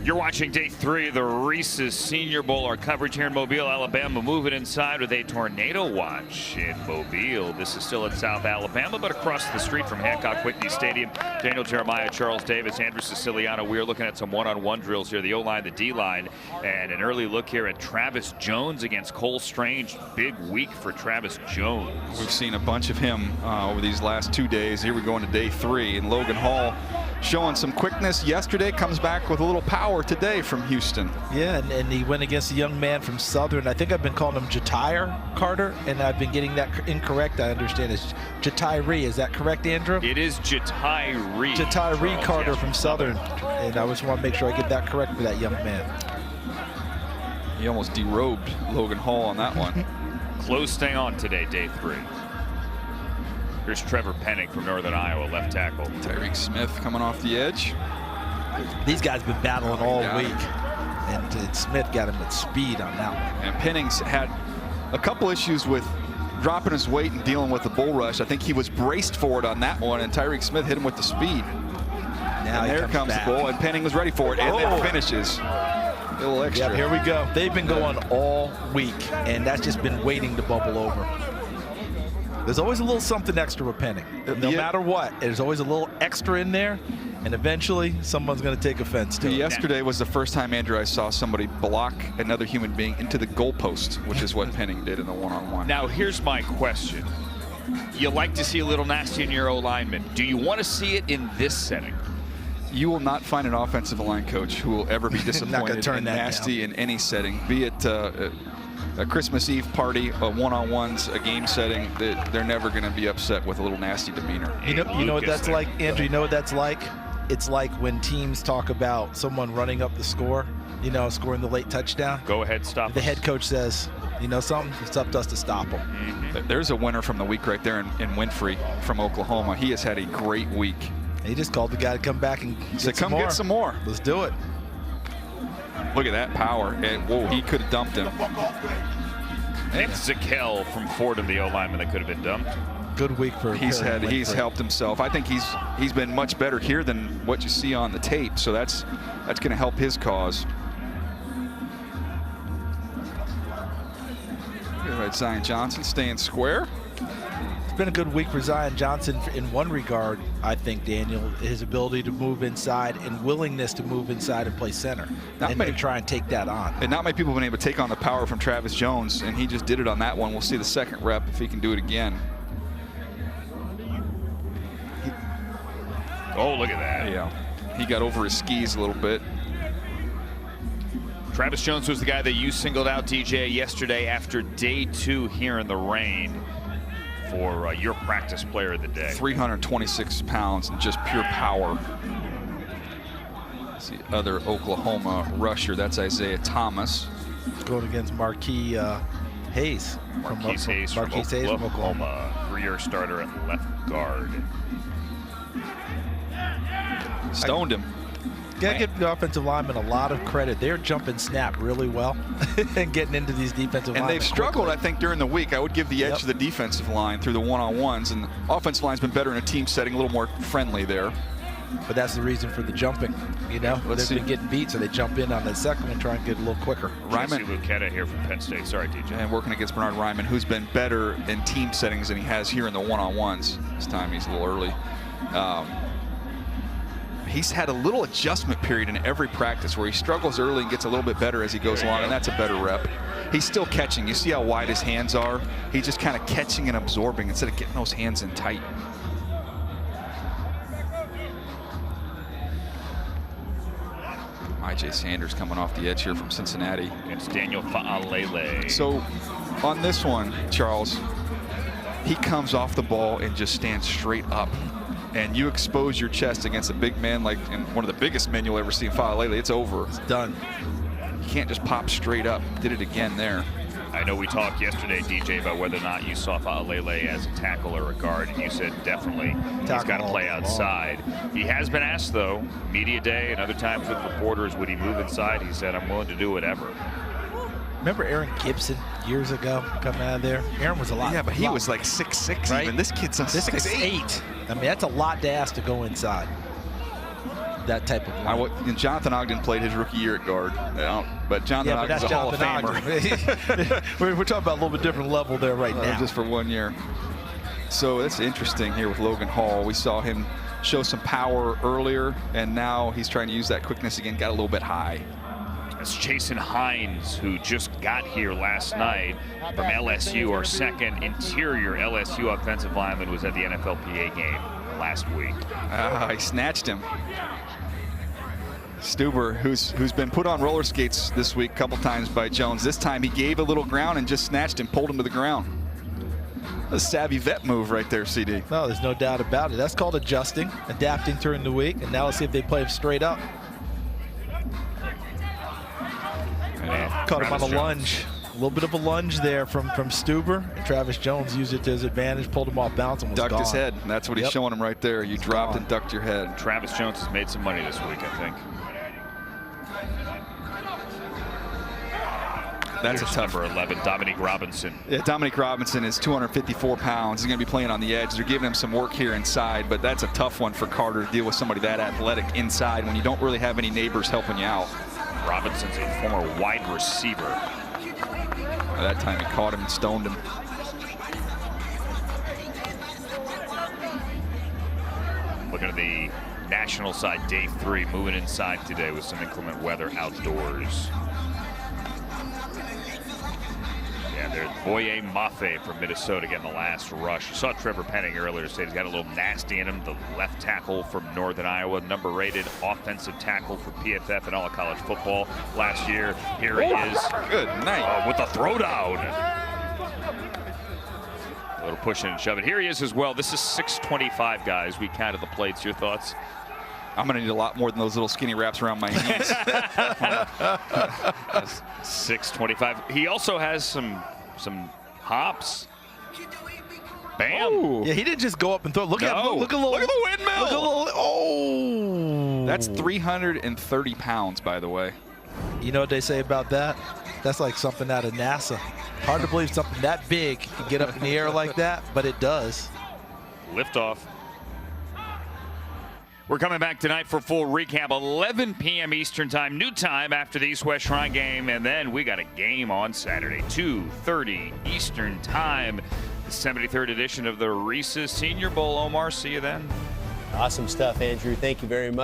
You're watching day 3 of the Reese's Senior Bowl. Our coverage here in Mobile, Alabama, moving inside with a tornado watch in Mobile. This is still in South Alabama, but across the street from Hancock Whitney Stadium. Daniel Jeremiah, Charles Davis, Andrew Siciliano. We're looking at some one-on-one drills here, the O-line, the D-line, and an early look here at Travis Jones against Cole Strange. Big week for Travis Jones. We've seen a bunch of him over these last 2 days. Here we go into day 3, and Logan Hall showing some quickness yesterday, comes back with a little power today from Houston. Yeah, and he went against a young man from Southern. I think I've been calling him Jatire Carter, and I've been getting that incorrect. I understand it's Jatire. Is that correct, Andrew? It is Jatire. Jatire Carter from Southern, and I just want to make sure I get that correct for that young man. He almost derobed Logan Hall on that one. Close thing on today, day 3. Here's Trevor Penning from Northern Iowa, left tackle. Tyreek Smith coming off the edge. These guys been battling all week, and Smith got him at speed on that one. And Penning's had a couple issues with dropping his weight and dealing with the bull rush. I think he was braced for it on that one, and Tyreek Smith hit him with the speed. Now and there comes the bull, and Penning was ready for it, and then finishes. A little extra. Yeah, here we go. They've been going all week, and that's just been waiting to bubble over. There's always a little something extra with Penning. No matter what, there's always a little extra in there, and eventually someone's going to take offense to it. Yesterday was the first time, Andrew, I saw somebody block another human being into the goalpost, which is what Penning did in the one-on-one. Now, here's my question. You like to see a little nasty in your O-lineman. Do you want to see it in this setting? You will not find an offensive line coach who will ever be disappointed in nasty in any setting, be it a Christmas Eve party, a one-on-ones, a game setting. They're never going to be upset with a little nasty demeanor. You know what that's like, Andrew? You know what that's like? It's like when teams talk about someone running up the score, scoring the late touchdown. Go ahead, stop. The head coach says, you know something? It's up to us to stop them. Mm-hmm. There's a winner from the week right there in Winfrey from Oklahoma. He has had a great week. He just called the guy to come back and get some more. Let's do it. Look at that power. And whoa, he could have dumped him. And Zakel from Fordham, the O-lineman that could have been dumped. Good week for he's helped himself. I think he's been much better here than what you see on the tape. So that's going to help his cause. All right, Zion Johnson staying square. It's been a good week for Zion Johnson in one regard, I think, Daniel, his ability to move inside and willingness to move inside and play center and try and take that on. And not many people have been able to take on the power from Travis Jones, and he just did it on that one. We'll see the second rep if he can do it again. Oh, look at that. Yeah, he got over his skis a little bit. Travis Jones was the guy that you singled out, DJ, yesterday after day 2 here in the rain for your practice player of the day. 326 pounds and just pure power. That's the other Oklahoma rusher. That's Isaiah Thomas. Going against Marquis Hayes. Marquis Hayes from Oklahoma. 3-year starter at left guard. Stoned him. Gotta give the offensive linemen a lot of credit. They're jumping snap really well and getting into these defensive linemen. And they've struggled, I think, during the week. I would give the edge to the defensive line through the one-on-ones, and the offensive line's been better in a team setting, a little more friendly there. But that's the reason for the jumping. They've been getting beat, so they jump in on the second one, try and get a little quicker. Ryman Lucetta here from Penn State. Sorry, DJ. And working against Bernard Ryman, who's been better in team settings than he has here in the one-on-ones. This time he's a little early. He's had a little adjustment period in every practice where he struggles early and gets a little bit better as he goes along, and that's a better rep. He's still catching. You see how wide his hands are? He's just kind of catching and absorbing instead of getting those hands in tight. I.J. Sanders coming off the edge here from Cincinnati. Against Daniel Fa'alele. So on this one, Charles, he comes off the ball and just stands straight up. And you expose your chest against a big man like one of the biggest men you'll ever see in Fa'alele, it's over. It's done. You can't just pop straight up. Did it again there. I know we talked yesterday, DJ, about whether or not you saw Fa'alele as a tackle or a guard, and you said definitely he's got to play outside. He has been asked, though, media day and other times with reporters, would he move inside? He said, I'm willing to do whatever. Remember Aaron Gibson years ago coming out of there? Aaron was a lot. Yeah, but he was like 6'6", right? Even this kid's a 6'8". I mean, that's a lot to ask to go inside. that type of line. And Jonathan Ogden played his rookie year at guard, but Jonathan Ogden's a Hall of Famer. We're talking about a little bit different level there right now. Just for 1 year. So it's interesting here with Logan Hall. We saw him show some power earlier, and now he's trying to use that quickness again. Got a little bit high. It's Jason Hines, who just got here last night from LSU, our second interior LSU offensive lineman, was at the NFLPA game last week. He snatched him. Stuber, who's been put on roller skates this week a couple times by Jones. This time he gave a little ground and just snatched him, pulled him to the ground. A savvy vet move right there, CD. No, there's no doubt about it. That's called adjusting, adapting during the week, and now let's see if they play him straight up. Caught him on a lunge. A little bit of a lunge there from Stuber. And Travis Jones used it to his advantage, pulled him off balance, and was ducked his head. And that's what he's showing him right there. You dropped and ducked your head. Travis Jones has made some money this week, I think. That's a tough number 11, Dominique Robinson. Yeah, Dominique Robinson is 254 pounds. He's going to be playing on the edge. They're giving him some work here inside, but that's a tough one for Carter to deal with somebody that athletic inside when you don't really have any neighbors helping you out. Robinson's a former wide receiver. By that time he caught him and stoned him. Looking at the national side, day 3, moving inside today with some inclement weather outdoors. Yeah, there's Boye Mafe from Minnesota getting the last rush. You saw Trevor Penning earlier say he's got a little nasty in him. The left tackle from Northern Iowa, number-rated offensive tackle for PFF and all of college football last year. Here he is. Good night. With the throwdown. A little pushing and shoving. Here he is as well. This is 625, guys. We counted the plates. Your thoughts? I'm going to need a lot more than those little skinny wraps around my knees. 625. He also has some hops. Bam. Ooh. Yeah, he didn't just go up and throw. Look at the windmill. Oh. That's 330 pounds, by the way. You know what they say about that? That's like something out of NASA. Hard to believe something that big can get up in the air like that, but it does. Liftoff. We're coming back tonight for full recap, 11 p.m. Eastern time, new time after the East-West Shrine game, and then we got a game on Saturday, 2:30 Eastern time, the 73rd edition of the Reese's Senior Bowl. Omar, see you then. Awesome stuff, Andrew. Thank you very much.